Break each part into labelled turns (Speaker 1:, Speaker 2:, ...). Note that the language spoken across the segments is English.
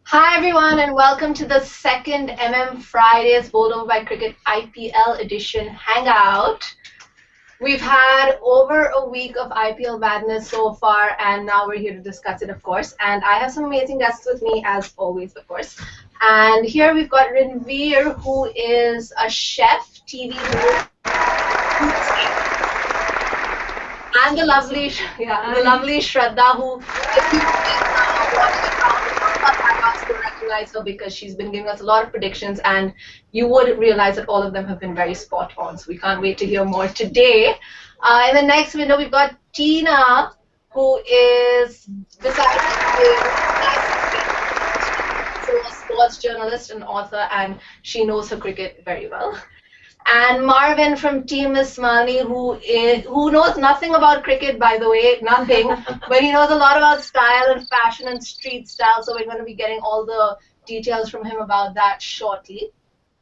Speaker 1: Hi everyone and welcome to the second Fridays bowled over by cricket IPL edition Hangout. We've had over a week of IPL madness so far and now we're here to discuss it of course. And I have some amazing guests with me as always of course. And here we've got Ranveer who is a chef, TV host, and the lovely Shraddha who if you recognize her because she's been giving us a lot of predictions and you would realize that all of them have been very spot on. So we can't wait to hear more today. In the next window, we've got Tina, who is besides a sports journalist and author, and she knows her cricket very well. And Marvin from Team MissMalini, who knows nothing about cricket, by the way, nothing, but he knows a lot about style and fashion and street style. So we're going to be getting all the details from him about that shortly.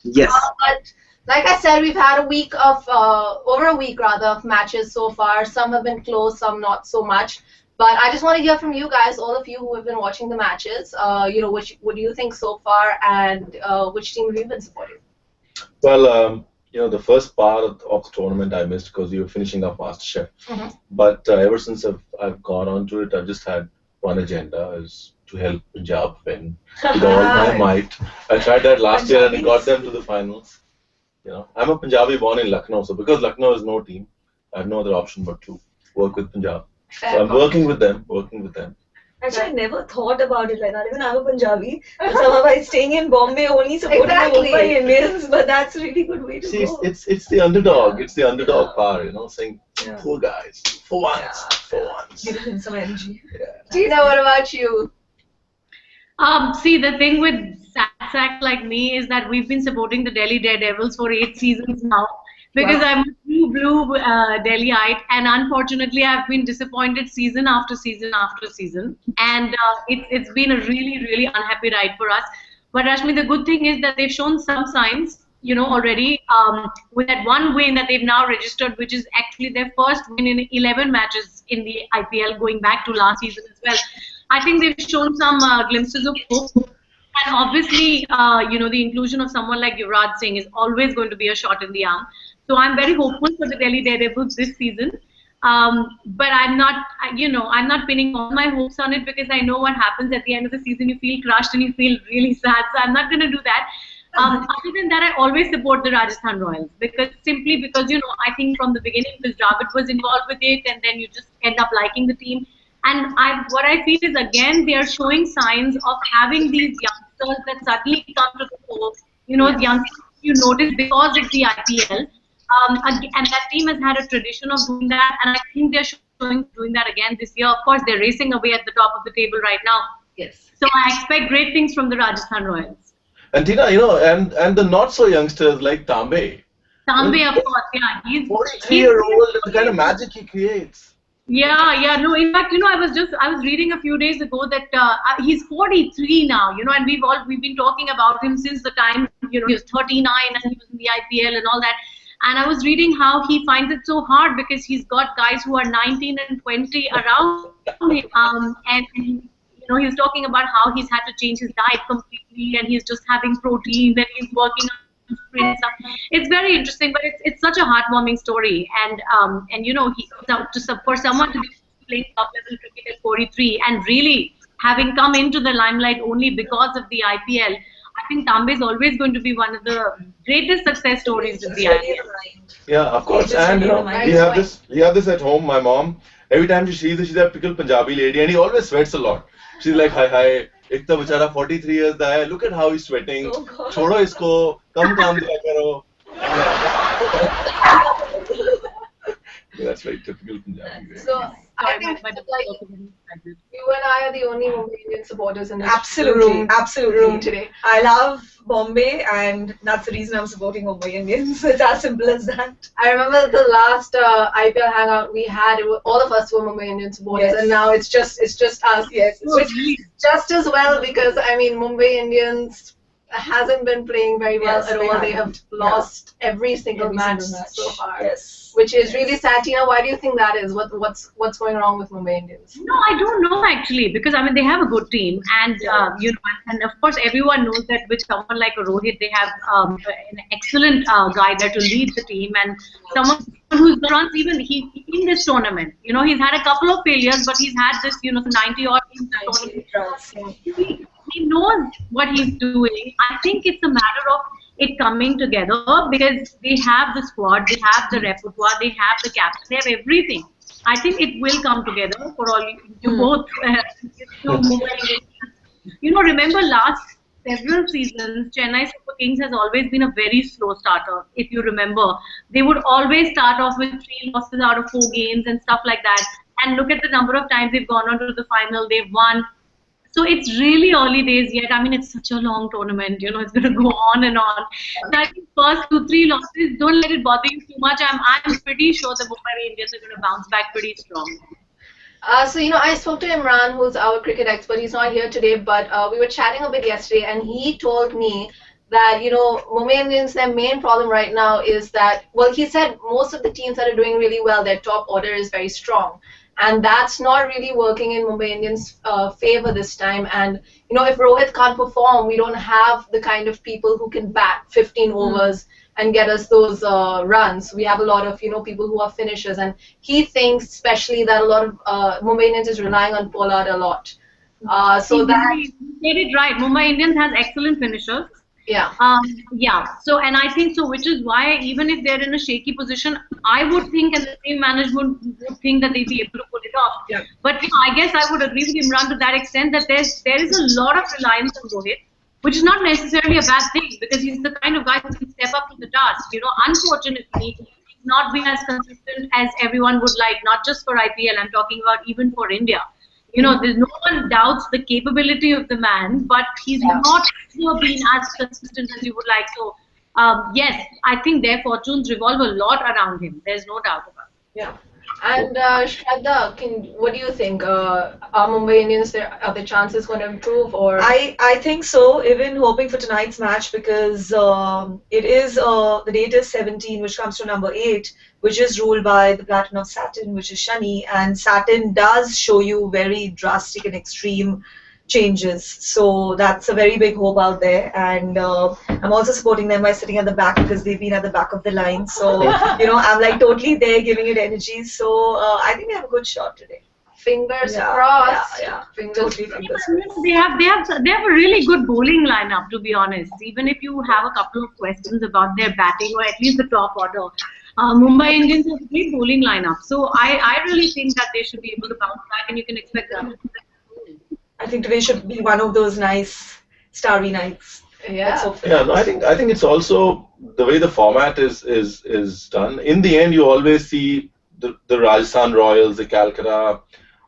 Speaker 2: Yes.
Speaker 1: But like I said, we've had a week of over a week rather of matches so far. Some have been close, some not so much. But I just want to hear from you guys, all of you who have been watching the matches. What do you think so far, and which team have you been supporting?
Speaker 3: Well, the first part of the tournament I missed because we were finishing up Masterchef.
Speaker 1: Mm-hmm.
Speaker 3: But ever since I've gone on to it, I've just had one agenda, is to help Punjab win with all my might. I tried that last year and it got them to the finals. I'm a Punjabi born in Lucknow, so because Lucknow is no team, I have no other option but to work with Punjab. So I'm working with them.
Speaker 2: Actually, I never thought about it like that. Even I'm a Punjabi. And somehow by staying in Bombay, only supporting the Mumbai Indians. But that's a really good way to go.
Speaker 3: It's the underdog. It's the underdog power, saying, poor guys, for once.
Speaker 2: Give him some energy.
Speaker 1: Tina, what about you?
Speaker 4: See, the thing with sacks like me is that we've been supporting the Delhi Daredevils for 8 seasons now because I'm a true blue Delhiite, and unfortunately I've been disappointed season after season after season, and it's been a really, really unhappy ride for us. But Rashmi, the good thing is that they've shown some signs, already with that one win that they've now registered, which is actually their first win in 11 matches in the IPL, going back to last season as well. I think they've shown some glimpses of hope. And obviously, the inclusion of someone like Yuvraj Singh is always going to be a shot in the arm. So I'm very hopeful for the Delhi Daredevils this season. But I'm not pinning all my hopes on it because I know what happens at the end of the season. You feel crushed and you feel really sad. So I'm not going to do that. Other than that, I always support the Rajasthan Royals because I think from the beginning, because Dravid was involved with it, and then you just end up liking the team. And what I feel is, again, they are showing signs of having these youngsters that suddenly come to the fore. Youngsters you notice because it's the IPL. And that team has had a tradition of doing that. And I think they're doing that again this year. Of course, they're racing away at the top of the table right now.
Speaker 1: Yes.
Speaker 4: So I expect great things from the Rajasthan Royals.
Speaker 3: And Tina, and the not so youngsters like Tambe.
Speaker 4: Tambe, of course, yeah. He's
Speaker 3: 43-year-old, the kind of magic he creates.
Speaker 4: Yeah. No, in fact, I was reading a few days ago that he's 43 now, and we've been talking about him since the time, he was 39 and he was in the IPL and all that. And I was reading how he finds it so hard because he's got guys who are 19 and 20 around him. And he was talking about how he's had to change his diet completely and he's just having protein, then he's working on sprint stuff. It's very interesting, but it's such a heartwarming story. And for someone to be playing top level cricket at 43 and really having come into the limelight only because of the IPL, I think Tambe is always going to be one of the greatest success stories in the IPL.
Speaker 3: Yeah, of course. And we have this at home. My mom, every time she sees this, she's a typical Punjabi lady, and he always sweats a lot. She's like, hi, ek to bechara 43 years da hai. Look at how he's sweating. Chodo isko, kam diya karo. That's very typical Punjabi.
Speaker 1: So I think you and I are the only Mumbai Indian supporters in this
Speaker 2: Absolutely.
Speaker 1: today.
Speaker 2: I love Bombay, and that's the reason I'm supporting Mumbai Indians. It's as simple as that.
Speaker 1: I remember the last IPL hangout we had. All of us were Mumbai Indian supporters, and now it's just us.
Speaker 2: Yes,
Speaker 1: which just as well because Mumbai Indians hasn't been playing very well at all. They have lost every single match so far.
Speaker 2: Yes.
Speaker 1: which is really sad. Tina, why do you think that is? What's going wrong with Mumbai Indians?
Speaker 4: No, I don't know actually, because I mean they have a good team, and you know, and of course everyone knows that with someone like a Rohit, they have an excellent guy there to lead the team, and someone who's runs even he in this tournament. You know, he's had a couple of failures, but he's had this 90 odd tournament. He knows what he's doing. I think it's a matter of it coming together because they have the squad, they have the repertoire, they have the captain, they have everything. I think it will come together for all you both. You know, remember last several seasons, Chennai Super Kings has always been a very slow starter. If you remember, they would always start off with 3 losses out of 4 games and stuff like that. And look at the number of times they've gone on to the final, they've won. So it's really early days yet. I mean, it's such a long tournament, you know, it's going to go on and on. So I think first 2-3 losses, don't let it bother you too much. I'm pretty sure the Mumbai Indians are going to bounce back pretty strong.
Speaker 1: So, you know, I spoke to Imran, who's our cricket expert. He's not here today, but we were chatting a bit yesterday, and he told me that, you know, Mumbai Indians, their main problem right now is that, well, he said most of the teams that are doing really well, their top order is very strong. And that's not really working in Mumbai Indians' favor this time. And, you know, if Rohit can't perform, we don't have the kind of people who can bat 15 overs and get us those runs. We have a lot of, you know, people who are finishers. And he thinks especially that a lot of Mumbai Indians is relying on Pollard a lot. So that...
Speaker 4: You said it right. Mumbai Indians has excellent finishers.
Speaker 1: Yeah.
Speaker 4: Yeah. So, and I think so, which is why even if they're in a shaky position, I would think, and the same management would think that they'd be able to pull it off.
Speaker 1: Yeah.
Speaker 4: But you know, I guess I would agree with Imran to that extent that there is a lot of reliance on Rohit, which is not necessarily a bad thing because he's the kind of guy who can step up to the task. You know, unfortunately, he's not been as consistent as everyone would like, not just for IPL. I'm talking about even for India. You know, there's no one doubts the capability of the man, but he's not been as consistent as you would like. So, yes, I think their fortunes revolve a lot around him. There's no doubt about it.
Speaker 1: Yeah. And Shraddha, what do you think? Are Mumbai Indians, are the chances going to improve? Or
Speaker 2: I think so, even hoping for tonight's match because it is, the date is 17, which comes to number 8, which is ruled by the planet of Saturn, which is Shani. And Saturn does show you very drastic and extreme changes. So that's a very big hope out there. And I'm also supporting them by sitting at the back because they've been at the back of the line. So, you know, I'm like totally there giving it energy. So I think they have a good shot today.
Speaker 1: Fingers crossed.
Speaker 2: Yeah.
Speaker 1: Fingers
Speaker 2: crossed.
Speaker 4: They have a really good bowling lineup, to be honest. Even if you have a couple of questions about their batting or at least the top order, Mumbai Indians have a great bowling lineup. So I really think that they should be able to bounce back, and you can expect them.
Speaker 2: I think today should be one of those nice starry nights.
Speaker 1: Yeah.
Speaker 3: Yeah, no, I think it's also the way the format is done. In the end, you always see the Rajasthan Royals, the Calcutta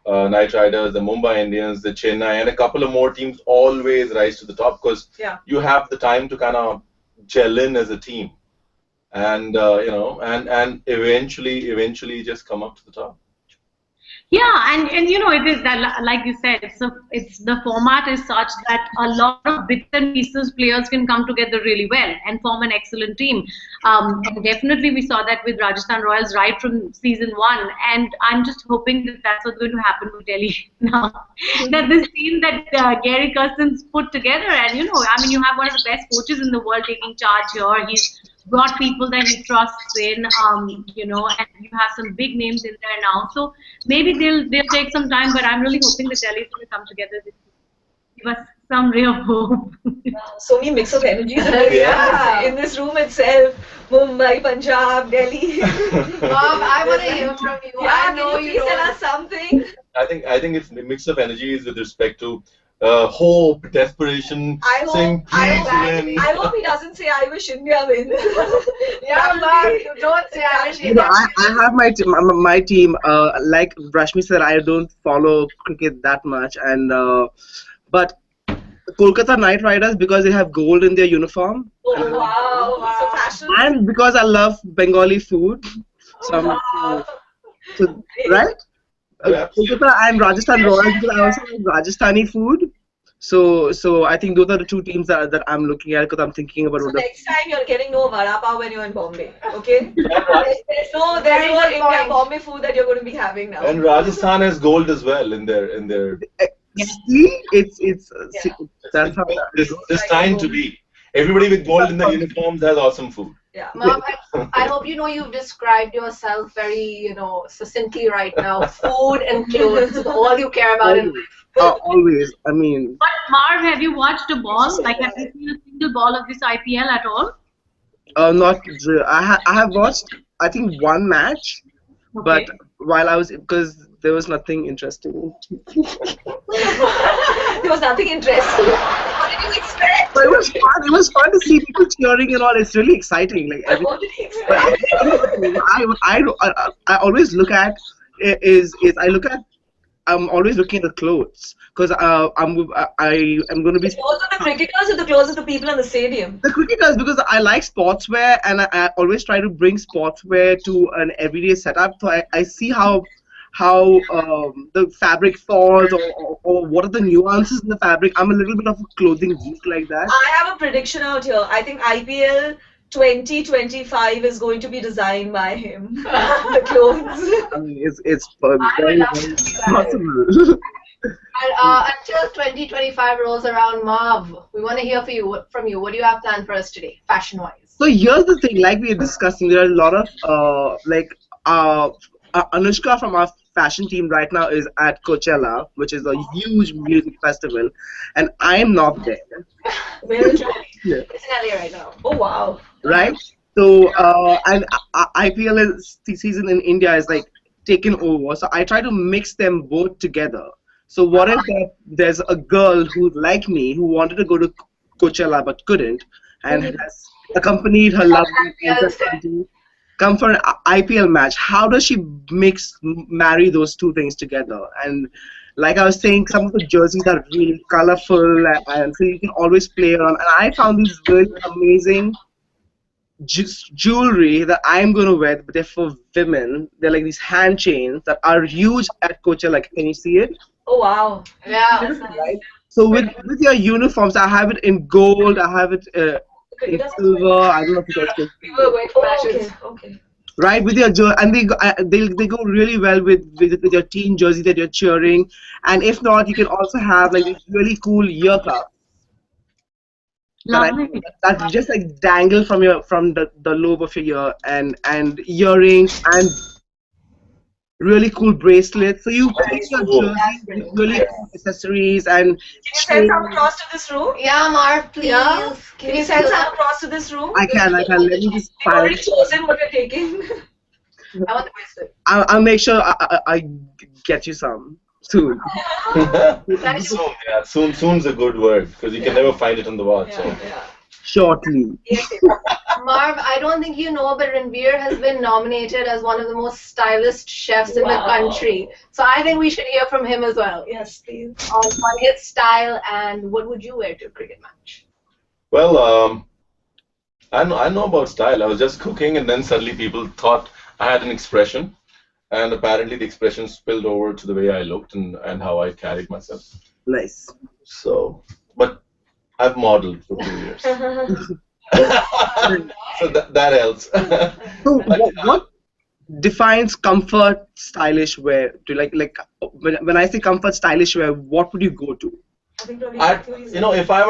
Speaker 3: Knight Riders, the Mumbai Indians, the Chennai, and a couple of more teams always rise to the top because you have the time to kind of gel in as a team, and you know, and eventually just come up to the top.
Speaker 4: Yeah, and you know, it is that, like you said, it's the format is such that a lot of bits and pieces players can come together really well and form an excellent team. And definitely we saw that with Rajasthan Royals right from season 1, and I'm just hoping that that's what's going to happen with Delhi now. That this team that Gary Cousins put together, and you know, I mean, you have one of the best coaches in the world taking charge here. He's brought people that he trusts in, you know, and you have some big names in there now. So maybe they'll take some time, but I'm really hoping that Delhi is going to come together this give us some real hope.
Speaker 2: So many mix of energies in this room itself. Mumbai, Punjab, Delhi.
Speaker 1: Bob, I want to hear from you. I know you
Speaker 2: please tell us something.
Speaker 3: I think it's a mix of energies with respect to hope, desperation, saying please win.
Speaker 2: I hope he doesn't say I wish India win.
Speaker 1: Don't say I wish
Speaker 5: You know, I have my team. Like Rashmi said, I don't follow cricket that much, and but Kolkata Knight Riders because they have gold in their uniform.
Speaker 2: Oh wow! So fashionable.
Speaker 5: And because I love Bengali food, so right. Kolkata, I'm Rajasthan Royals because I also like Rajasthani food. So I think those are the two teams that I'm looking at because I'm thinking about
Speaker 2: So
Speaker 5: what the
Speaker 2: next time you're getting no vada pav when you're in Bombay, okay?
Speaker 3: Raj-
Speaker 2: There's
Speaker 1: Very
Speaker 2: no
Speaker 1: good
Speaker 2: India
Speaker 1: point.
Speaker 2: Bombay food that you're going to be having now.
Speaker 3: and Rajasthan has gold as well in their.
Speaker 5: see see,
Speaker 2: Yeah.
Speaker 5: that's how
Speaker 3: This time to be. Everybody with gold in their uniforms has awesome food.
Speaker 2: Yeah.
Speaker 1: Marv, I hope you know you've described yourself very, succinctly right now. Food and clothes is all you care about in
Speaker 5: always,
Speaker 1: life.
Speaker 5: always. I mean,
Speaker 4: But Marv, have you watched a ball? Like, have you seen a single ball of this IPL at all?
Speaker 5: not I have watched I think one match, but
Speaker 4: Okay.
Speaker 5: while I was because there was nothing interesting.
Speaker 2: There was nothing interesting. What did you expect?
Speaker 5: But it was fun. It was fun to see people cheering and all. It's really exciting. Like every,
Speaker 2: What did you
Speaker 5: but
Speaker 2: expect?
Speaker 5: I always look at is I look at I'm always looking at the clothes because I am going to be
Speaker 2: The clothes of the cricketers or the clothes of the people in the stadium?
Speaker 5: the cricketers because I like sportswear and I always try to bring sportswear to an everyday setup. So I see how the fabric falls or what are the nuances in the fabric. I'm a little bit of a clothing geek like that.
Speaker 2: I have a prediction out here. I think IPL 2025 is going to be designed by him. The clothes.
Speaker 5: I mean, it's
Speaker 1: I would
Speaker 5: very,
Speaker 1: love
Speaker 5: very
Speaker 1: to see that.
Speaker 5: possible.
Speaker 1: And until 2025 rolls around, Marv, we want to hear from you. What do you have planned for us today, fashion-wise?
Speaker 5: So here's the thing, like we were discussing, there are a lot of Anushka from our fashion team right now is at Coachella, which is a huge music festival, and I'm not there,
Speaker 2: Where is it?
Speaker 1: It's in LA right now.
Speaker 2: Oh wow.
Speaker 5: right? So and IPL season in India is like taken over, so I try to mix them both together. So what if there's a girl who's like me who wanted to go to Coachella but couldn't, and has accompanied her loved one and her friend to come for an IPL match? How does she marry those two things together? And like I was saying, some of the jerseys are really colorful, and so you can always play around. And I found these really amazing jewelry that I'm going to wear, but they're for women. They're like these hand chains that are huge at Coachella. Like, can you see it?
Speaker 2: Oh wow.
Speaker 1: Yeah.
Speaker 5: Right. So with your uniforms, I have it in gold. I have it in
Speaker 2: Cricketers.
Speaker 5: silver. I don't know if you guys can.
Speaker 1: We were going for
Speaker 2: Oh,
Speaker 1: matches.
Speaker 2: okay.
Speaker 5: Right, with your and they go really well with your team jersey that you're cheering, and if not, you can also have like these really cool ear cuffs
Speaker 4: Lovely.
Speaker 5: that just like dangle from the lobe of your ear, and earrings and really cool bracelets. So you pick your
Speaker 3: cool.
Speaker 5: jersey with really cool accessories and
Speaker 2: Can you send some across to this room?
Speaker 1: Yeah, Marv, please.
Speaker 2: Yeah. Can you send
Speaker 1: fill
Speaker 2: some
Speaker 1: up?
Speaker 2: across to this room?
Speaker 5: I can. Let me just
Speaker 2: We've already
Speaker 5: find.
Speaker 2: chosen what we're taking.
Speaker 1: I want the bracelet.
Speaker 5: I'll make sure I get you some soon.
Speaker 3: Soon, yeah. Soon's a good word because you can never find it on the watch. So.
Speaker 2: Yeah.
Speaker 5: Shortly.
Speaker 1: Marv, I don't think you know, but Ranveer has been nominated as one of the most stylish chefs in the
Speaker 2: Wow.
Speaker 1: country. So I think we should hear from him as well.
Speaker 2: Yes, please.
Speaker 1: On his style and what would you wear to a cricket match?
Speaker 3: Well, I know about style. I was just cooking, and then suddenly people thought I had an expression, and apparently the expression spilled over to the way I looked and how I carried myself.
Speaker 5: Nice.
Speaker 3: So, but I've modeled for 2 years, so that helps.
Speaker 5: So what defines comfort stylish wear? To like when I say comfort stylish wear, what would you go to?
Speaker 2: I think probably
Speaker 3: If I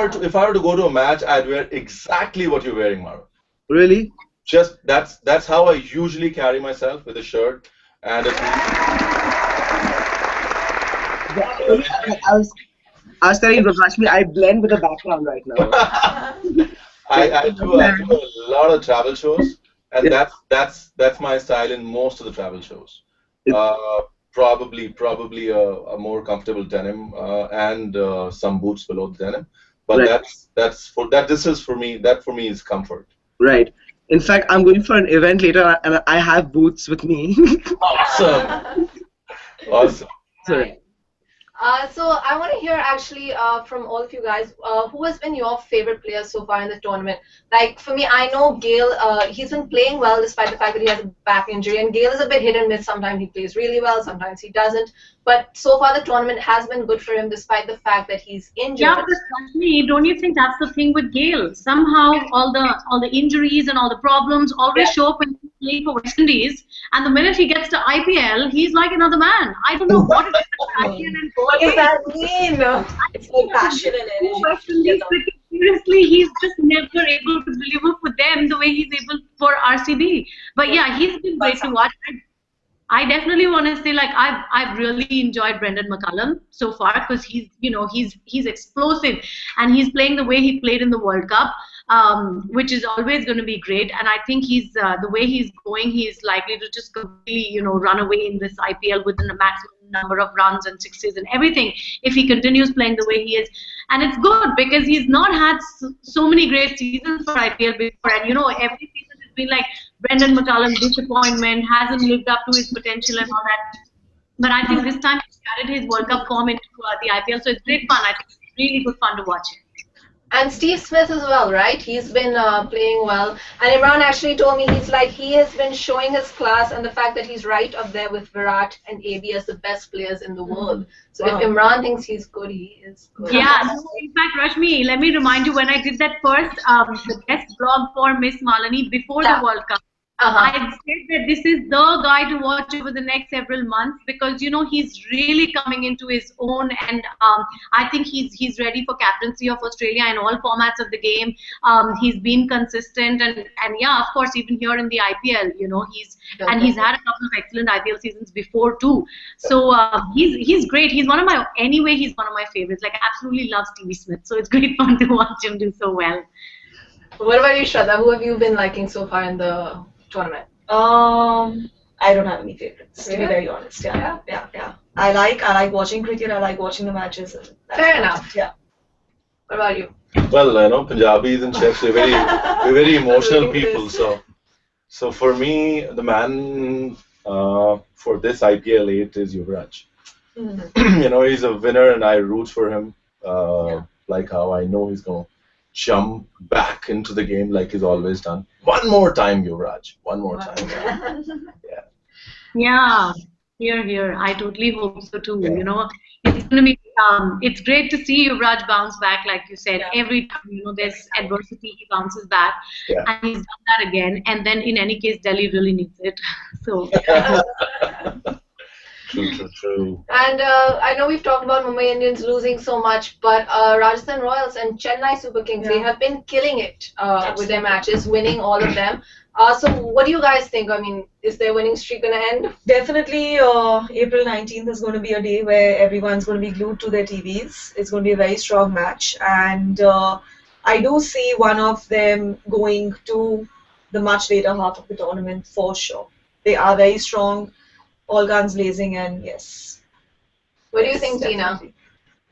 Speaker 3: were to go to a match, I'd wear exactly what you're wearing, Mara.
Speaker 5: Really?
Speaker 3: Just that's how I usually carry myself, with a shirt and a
Speaker 5: I was telling Rashmi, I blend with the background right now.
Speaker 3: I do a lot of travel shows, and
Speaker 5: Yeah.
Speaker 3: that's my style in most of the travel shows. Probably a more comfortable denim and some boots below the denim, but
Speaker 5: Right.
Speaker 3: that for me is comfort.
Speaker 5: Right. In fact, I'm going for an event later, and I have boots with me.
Speaker 3: Awesome, awesome.
Speaker 5: Sorry.
Speaker 1: So I want to hear actually from all of you guys, who has been your favorite player so far in the tournament? Like for me, I know Gale. He's been playing well despite the fact that he has a back injury, and Gale is a bit hit and miss. Sometimes he plays really well, sometimes he doesn't. But so far the tournament has been good for him despite the fact that he's
Speaker 4: Yeah,
Speaker 1: injured.
Speaker 4: but trust me, don't you think that's the thing with Gale? Somehow all the injuries and all the problems always
Speaker 1: Yeah.
Speaker 4: show up when he's playing for West Indies, and the minute he gets to IPL, he's like another man. I don't know what it is about IPL and
Speaker 2: What does that mean?
Speaker 4: I
Speaker 2: It's
Speaker 4: think
Speaker 2: like passion and
Speaker 4: true
Speaker 2: energy
Speaker 4: West Indies
Speaker 2: together.
Speaker 4: cricket. Seriously, he's just never able to deliver for them the way he's able for RCB. But yeah, he's been great to watch. I definitely want to say like I've really enjoyed Brendan McCullum so far because he's explosive and he's playing the way he played in the World Cup, which is always going to be great. And I think he's the way he's going, he's likely to just completely run away in this IPL within a maximum number of runs and sixes and everything if he continues playing the way he is. And it's good because he's not had so many great seasons for IPL before, and every season has been like Brendan McCullum disappointment, hasn't lived up to his potential and all that. But I think this time he carried his World Cup form into the IPL, so it's great fun. I think it's really good fun to watch it.
Speaker 1: And Steve Smith as well, right? He's been playing well. And Imran actually told me he has been showing his class and the fact that he's right up there with Virat and AB as the best players in the world. So if Imran thinks he's good, he is good.
Speaker 4: Yeah, no, in fact, Rashmi, let me remind you when I did that first the guest blog for Miss Malini before the World Cup. I had said that this is the guy to watch over the next several months because he's really coming into his own, and I think he's ready for captaincy of Australia in all formats of the game. He's been consistent, and yeah, of course, even here in the IPL, he's had a couple of excellent IPL seasons before too. So he's great. He's one of my favorites. Like I absolutely love Stevie Smith. So it's great fun to watch him do so well.
Speaker 1: What about you, Shraddha? Who have you been liking so far in the tournament?
Speaker 2: I don't have any favorites, to be
Speaker 1: Really?
Speaker 2: very honest. Yeah. I like watching cricket. I like watching the matches. And that's
Speaker 1: Fair
Speaker 2: about
Speaker 1: enough.
Speaker 2: it, Yeah.
Speaker 1: What about you?
Speaker 3: Well, Punjabis and chefs, we're very emotional people. So for me, the man for this IPL 8 is Yuvraj. He's a winner, and I root for him. Like how I know he's gonna jump back into the game like he's always done. One more time, Yuvraj. One more time. Yeah.
Speaker 4: Yeah, here. I totally hope so too.
Speaker 3: Yeah.
Speaker 4: It's gonna be it's great to see Yuvraj bounce back, like you said. Every time there's adversity, he bounces back,
Speaker 3: Yeah.
Speaker 4: and he's done that again. And then in any case, Delhi really needs it. So
Speaker 3: True.
Speaker 1: And I know we've talked about Mumbai Indians losing so much, but Rajasthan Royals and Chennai Super Kings, they have been killing it with their matches, winning all of them. So what do you guys think? I mean, is their winning streak going to end?
Speaker 2: Definitely, April 19th is going to be a day where everyone's going to be glued to their TVs. It's going to be a very strong match, and I do see one of them going to the much later half of the tournament for sure. They are very strong, all guns blazing, and yes.
Speaker 1: What do you think, Tina?
Speaker 2: Definitely.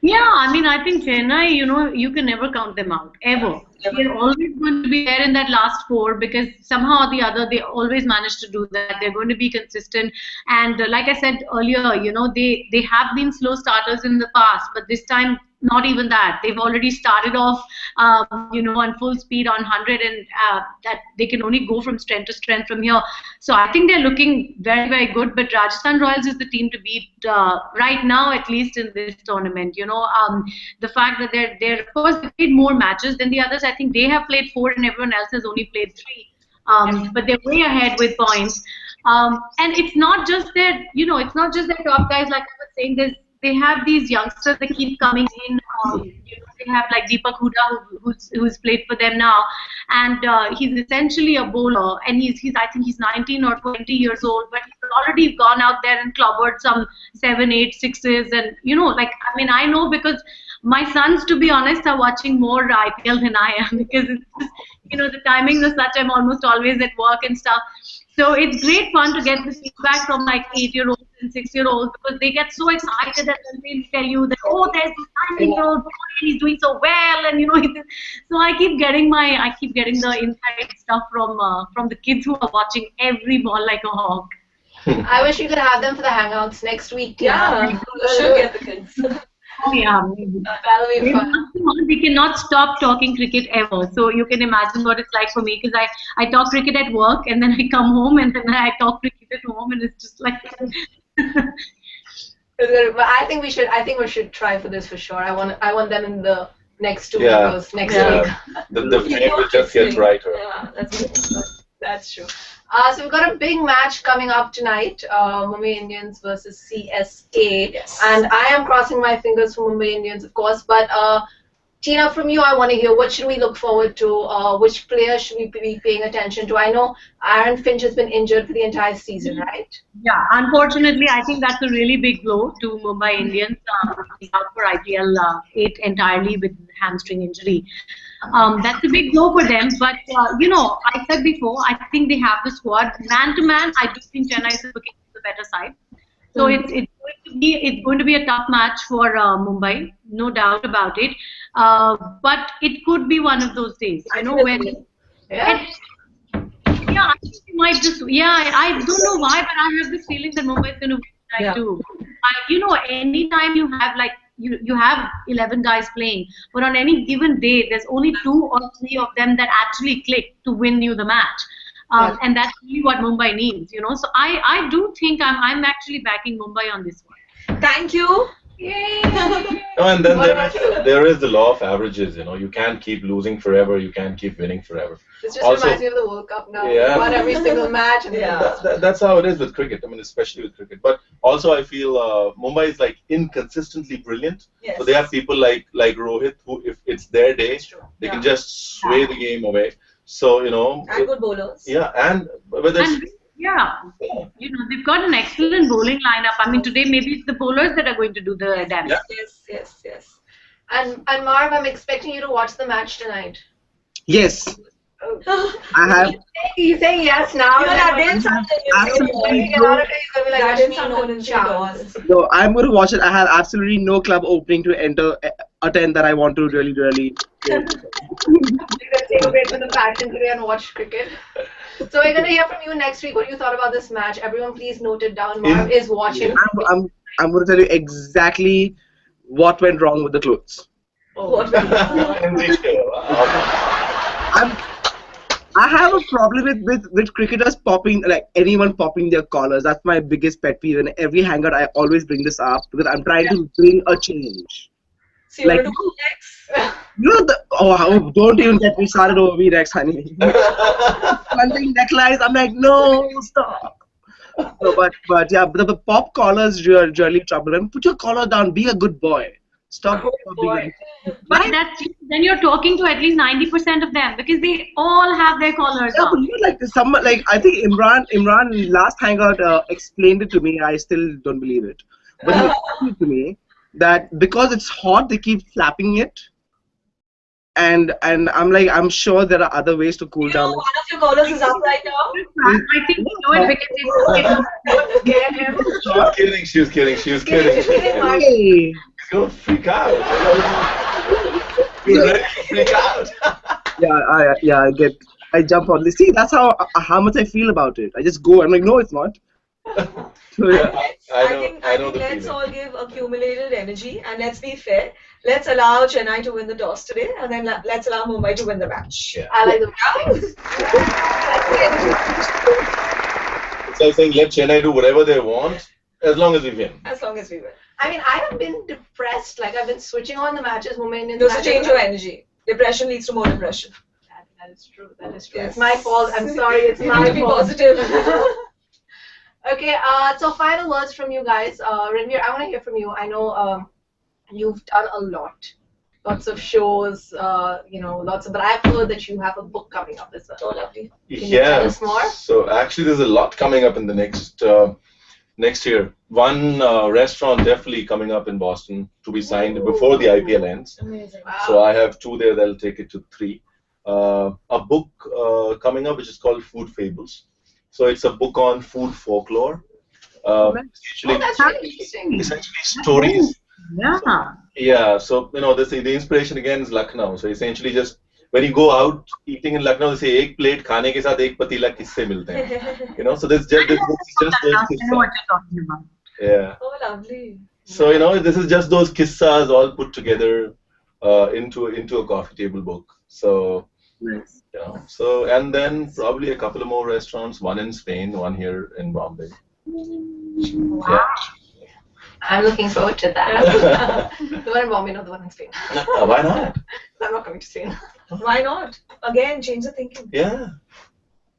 Speaker 4: yeah, I mean, I think Chennai, you can never count them out, ever. They're always going to be there in that last four because somehow or the other they always manage to do that. They're going to be consistent, and like I said earlier, they have been slow starters in the past, but this time not even that. They've already started off, on full speed on 100, and that they can only go from strength to strength from here. So I think they're looking very, very good. But Rajasthan Royals is the team to beat right now, at least in this tournament. The fact that they're of course they played more matches than the others. I think they have played 4 and everyone else has only played 3. But they're way ahead with points. And it's not just it's not just their top guys. Like I was saying, they have these youngsters that keep coming in. They have like Deepak Huda who's played for them now, and he's essentially a bowler. And I think he's 19 or 20 years old, but he's already gone out there and clobbered some 7, 8 sixes. And I mean, I know because my sons, to be honest, are watching more IPL than I am because it's just, the timing is such. I'm almost always at work and stuff. So it's great fun to get this feedback from like 8-year-olds and 6-year-olds because they get so excited that when they tell you that there's this 9-year-old boy and he's doing so well, and so I keep getting the inside stuff from the kids who are watching every ball like a hawk.
Speaker 1: I wish you could have them for the hangouts next week.
Speaker 2: Yeah, you should get the kids.
Speaker 4: Oh yeah,
Speaker 1: That'll be fun.
Speaker 4: we cannot stop talking cricket ever. So you can imagine what it's like for me because I talk cricket at work and then I come home and then I talk cricket at home and it's just like.
Speaker 1: But I think we should. I think we should try for this for sure. I want them in the next two
Speaker 3: Yeah.
Speaker 1: videos next
Speaker 2: Yeah.
Speaker 1: week.
Speaker 3: The fame will just get brighter.
Speaker 2: Yeah, that's true.
Speaker 1: So we've got a big match coming up tonight, Mumbai Indians versus CSK.
Speaker 2: Yes.
Speaker 1: And I am crossing my fingers for Mumbai Indians, of course. But Tina, from you, I want to hear what should we look forward to? Which players should we be paying attention to? I know Aaron Finch has been injured for the entire season, right?
Speaker 4: Yeah, unfortunately, I think that's a really big blow to Mumbai Indians. Out for IPL 8 entirely with hamstring injury. That's a big blow for them. But I said before, I think they have the squad. Man to man, I do think Chennai is looking the better side. So it's going to be a tough match for Mumbai, no doubt about it. But it could be one of those days, when.
Speaker 1: Yeah.
Speaker 4: Yeah, I think they might just. Yeah, I don't know why, but I have this feeling that Mumbai is going to win tonight too. Anytime you have you have 11 guys playing, but on any given day, there's only 2 or 3 of them that actually click to win you the match. And that's really what Mumbai needs, So I do think I'm actually backing Mumbai on this one.
Speaker 2: Thank you.
Speaker 1: Yay!
Speaker 3: No, and then there is the law of averages. You can't keep losing forever. You can't keep winning forever.
Speaker 1: This just
Speaker 3: Also-
Speaker 1: reminds me of the World Cup now.
Speaker 3: Yeah.
Speaker 1: We won every single match. And
Speaker 3: That's how it is with cricket. I mean, especially with cricket. But also, I feel Mumbai is like inconsistently brilliant.
Speaker 2: Yes.
Speaker 3: So they have people like Rohit who, if it's their day, they can just sway the game away. So
Speaker 2: And good bowlers.
Speaker 3: yeah, and whether it's,
Speaker 4: They've got an excellent bowling lineup. I mean, today maybe it's the bowlers that are going to do the damage.
Speaker 3: Yeah.
Speaker 2: Yes.
Speaker 1: And Marv, I'm expecting you to watch the match tonight.
Speaker 5: Yes,
Speaker 1: Oh.
Speaker 5: I have.
Speaker 1: He's saying yes now.
Speaker 2: That didn't sound
Speaker 5: Absolutely
Speaker 1: He's gonna be like,
Speaker 2: That didn't
Speaker 1: "Rashmi,
Speaker 2: sound
Speaker 1: no
Speaker 2: good
Speaker 1: chance."
Speaker 5: No, I'm going to watch it. I have absolutely no club opening to attend that I want to really.
Speaker 1: You're gonna take a break from the passion today and watch cricket. So we're gonna hear from you next week what you thought about this match. Everyone, please note it down. Marv is watching.
Speaker 5: I'm going to tell you exactly what went wrong with the clothes.
Speaker 2: What?
Speaker 3: in detail.
Speaker 5: I have a problem with cricketers popping, like anyone popping their collars. That's my biggest pet peeve. In every hangout, I always bring this up because I'm trying to bring a change.
Speaker 2: So you
Speaker 5: Like-
Speaker 2: want to go next?
Speaker 5: Don't even get me started over V-Rex, honey. One thing necklace, I'm like, no, stop. No, but yeah, the pop collars really trouble. And put your collar down, be a good boy. Stop popping.
Speaker 4: But then you're talking to at least 90% of them because they all have their collars
Speaker 5: Yeah, but
Speaker 4: on.
Speaker 5: I think Imran last hangout explained it to me. I still don't believe it, but he explained it to me that because it's hot, they keep flapping it, and I'm like, I'm sure there are other ways to cool down.
Speaker 2: One of your collars is up right now.
Speaker 4: I think you know it because it's
Speaker 1: Scare him.
Speaker 3: She was kidding.
Speaker 1: She's kidding, Marv.
Speaker 5: Hey,
Speaker 3: Don't freak out. You're ready to freak out.
Speaker 5: I jump on this. See, that's how much I feel about it. I just go. I'm like, no, it's not. So, yeah.
Speaker 3: I know the
Speaker 2: let's
Speaker 3: feeling.
Speaker 2: all give accumulated energy and let's be fair. Let's allow Chennai to win the toss today and then let's allow Mumbai to win the match.
Speaker 3: Yeah.
Speaker 1: I like the
Speaker 3: So I'm saying let Chennai do whatever they want as long as we win.
Speaker 2: As long as we win.
Speaker 1: I mean, I have been depressed. Like, I've been switching on the matches, Mumbai Indians.
Speaker 2: Those to
Speaker 1: matches.
Speaker 2: change your energy. Depression leads to more depression.
Speaker 1: That is true. That is true.
Speaker 2: Yes.
Speaker 1: It's my fault. I'm sorry. It's
Speaker 2: You have
Speaker 1: my
Speaker 2: to be
Speaker 1: fault.
Speaker 2: positive.
Speaker 1: Okay. So final words from you guys. Ranveer, I want to hear from you. I know you've done a lot. Lots of shows. But I've heard that you have a book coming up as well.
Speaker 2: Oh, lovely.
Speaker 1: Can you tell us more?
Speaker 3: So actually, there's a lot coming up in the next year. One restaurant definitely coming up in Boston to be signed before the IPL ends.
Speaker 2: Amazing.
Speaker 1: Wow.
Speaker 3: So I have 2 there that'll take it to 3. A book coming up which is called Food Fables. So it's a book on food folklore. Essentially,
Speaker 1: That's really interesting.
Speaker 3: essentially stories.
Speaker 4: yeah.
Speaker 3: Yeah. So the inspiration again is Lucknow. So essentially just when you go out eating in Lucknow, they say एक plate खाने के साथ एक पतीला किससे मिलते हैं? You know, so this is just those
Speaker 4: I know what you're talking about.
Speaker 3: Yeah.
Speaker 2: Oh, lovely.
Speaker 3: So this is just those kissas all put together into a coffee table book. So
Speaker 5: Nice.
Speaker 3: and then probably a couple of more restaurants, one in Spain, one here in Bombay.
Speaker 1: Wow. I'm looking forward to that. The one in Bombay, not the one in Spain.
Speaker 3: Why not?
Speaker 1: I'm not coming to Spain.
Speaker 2: Why not? Again, change the thinking.
Speaker 3: Yeah.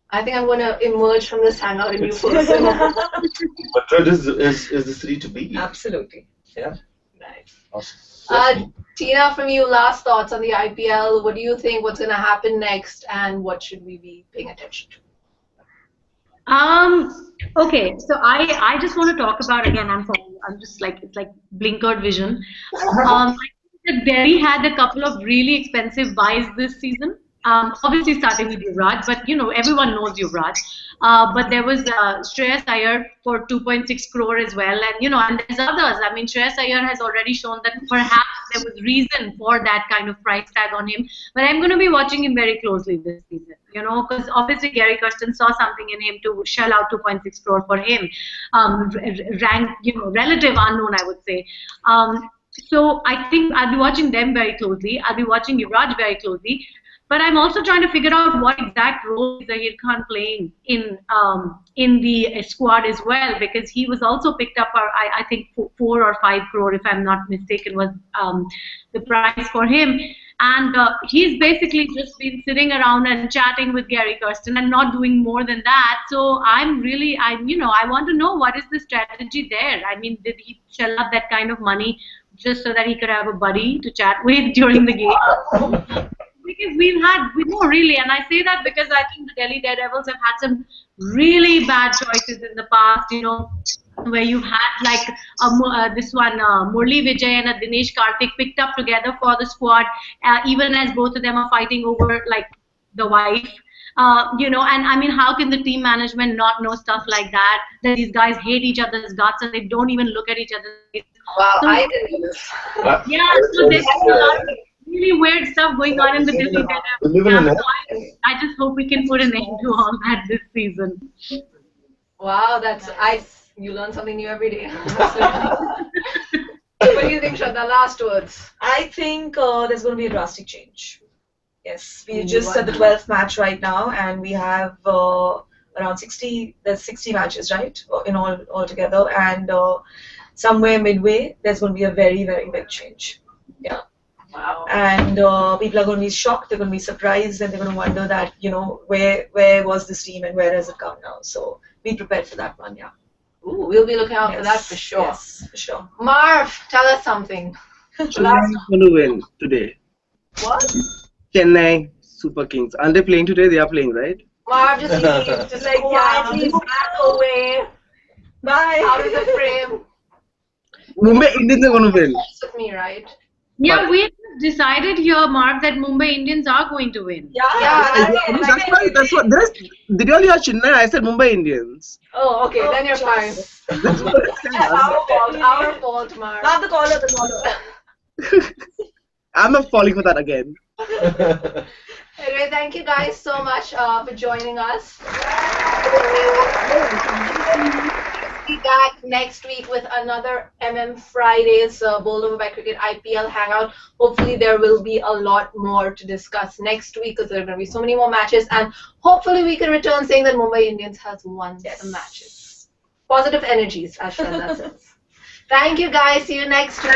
Speaker 1: I think I'm going to emerge from this hangout a new person.
Speaker 3: Madrid is the city to be.
Speaker 2: Absolutely.
Speaker 3: Yeah.
Speaker 1: Nice.
Speaker 3: Awesome.
Speaker 1: Tina, from you, last thoughts on the IPL. What do you think? What's going to happen next, and what should we be paying attention to?
Speaker 4: Okay, so I just want to talk about, again, I'm just like, it's like blinkered vision. I think that Delhi had a couple of really expensive buys this season. Obviously starting with Yuvraj, but everyone knows Yuvraj. But there was Shreyas Iyer for 2.6 crore as well, and and there's others. I mean, Shreyas Iyer has already shown that perhaps there was reason for that kind of price tag on him. But I'm going to be watching him very closely this season, because obviously Gary Kirsten saw something in him to shell out 2.6 crore for him. Ranked, relative unknown, I would say. So I think I'll be watching them very closely. I'll be watching Yuvraj very closely. But I'm also trying to figure out what exact role is Zahir Khan playing in the squad as well, because he was also picked up, I think 4 or 5 crore, if I'm not mistaken, was the price for him. And he's basically just been sitting around and chatting with Gary Kirsten and not doing more than that. So I want to know what is the strategy there. I mean, did he shell out that kind of money just so that he could have a buddy to chat with during the game? Because we know really, and I say that because I think the Delhi Daredevils have had some really bad choices in the past, where you've had like this one, Murli Vijay and Dinesh Karthik picked up together for the squad, even as both of them are fighting over like the wife. And I mean, how can the team management not know stuff like that? That these guys hate each other's guts and they don't even look at each other's faces.
Speaker 1: Wow,
Speaker 4: So,
Speaker 1: I didn't know this.
Speaker 4: Yeah, so there's a lot of really weird stuff going on in the Delhi Daredevils. I just hope we can put an end to all that this season.
Speaker 1: Wow, that's you learn something new every day. What do you think, Shraddha? Last words.
Speaker 2: I think there's going to be a drastic change. Yes, we're just at the 12th match right now, and we have around 60. There's 60 matches, right, in all together, and somewhere midway there's going to be a very, very big change. Yeah.
Speaker 1: Wow.
Speaker 2: And people are going to be shocked. They're going to be surprised, and they're going to wonder that where was this team and where has it come now? So be prepared for that one. Yeah.
Speaker 1: Ooh, we'll be looking out for that for sure.
Speaker 2: Yes, for sure.
Speaker 1: Marv, tell us something.
Speaker 5: Chennai is going to win today.
Speaker 1: What?
Speaker 5: Chennai Super Kings. Aren't they playing today? They are playing, right?
Speaker 1: Marv, just like quietly back away
Speaker 2: Bye.
Speaker 1: out of the frame.
Speaker 5: Mumbai Indians are going to win.
Speaker 1: That's with me, right?
Speaker 4: Yeah, we decided here, Mark, that Mumbai Indians are going to win.
Speaker 1: Yeah.
Speaker 5: That's what. Did you all hear Chennai? I said Mumbai Indians.
Speaker 1: Oh, okay, then you're fine.
Speaker 5: That's what I said.
Speaker 1: Our fault, Marv.
Speaker 2: Not the caller, the caller.
Speaker 5: I'm not falling for that again.
Speaker 1: Anyway, thank you guys so much for joining us. We'll be back next week with another Fridays Bowled Over by Cricket IPL Hangout. Hopefully there will be a lot more to discuss next week because there are going to be so many more matches, and hopefully we can return saying that Mumbai Indians has won some matches. Positive energies, as Shraddha says. Thank you guys. See you next week.